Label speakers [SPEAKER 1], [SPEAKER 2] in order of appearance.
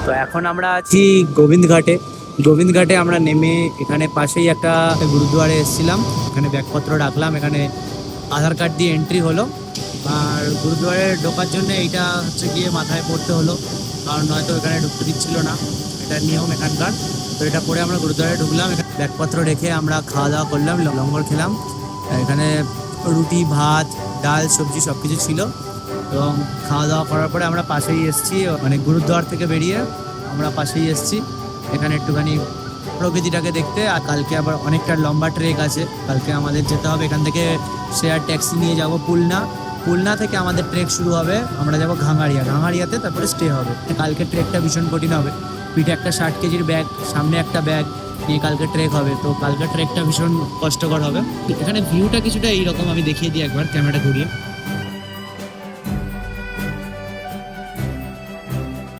[SPEAKER 1] তো এখন আমরা আছি গোবিন্দঘাটে আমরা নেমে এখানে পাশেই একটা গুরুদুয়ারে এসেছিলাম, এখানে ব্যাগপত্র রাখলাম, এখানে আধার কার্ড দিয়ে এন্ট্রি হলো। আর গুরুদুয়ারে ঢোকার জন্য এইটা হচ্ছে গিয়ে মাথায় পড়তে হলো, কারণ নয়তো এখানে ঢুকতে দিচ্ছিল না, এটা নিয়ম এখানকার। তো এটা পরে আমরা গুরুদুয়ারে ঢুকলাম, এখানে ব্যাগপত্র রেখে আমরা খাওয়া দাওয়া করলাম, লঙ্গর খেলাম। এখানে রুটি, ভাত, ডাল, সবজি সব কিছু ছিল। এবং খাওয়া দাওয়া করার পরে আমরা পাশেই এসেছি, মানে গুরুদ্বার থেকে বেরিয়ে আমরা পাশেই এসেছি এখানে একটুখানি প্রকৃতিটাকে দেখতে। আর কালকে আবার অনেকটা লম্বা ট্রেক আছে, কালকে আমাদের যেতে হবে এখান থেকে শেয়ার ট্যাক্সি নিয়ে যাব পুলনা থেকে আমাদের ট্রেক শুরু হবে, আমরা যাব ঘাঙাড়িয়াতে, তারপরে স্টে হবে। কালকে ট্রেকটা ভীষণ কঠিন হবে, পিঠে একটা 60 কেজির ব্যাগ, সামনে একটা ব্যাগ নিয়ে কালকে ট্রেক হবে। তো কালকে ট্রেকটা ভীষণ কষ্টকর হবে। এখানে ভিউটা কিছুটা এইরকম, আমি দেখিয়ে দিই একবার ক্যামেরাটা ঘুরিয়ে।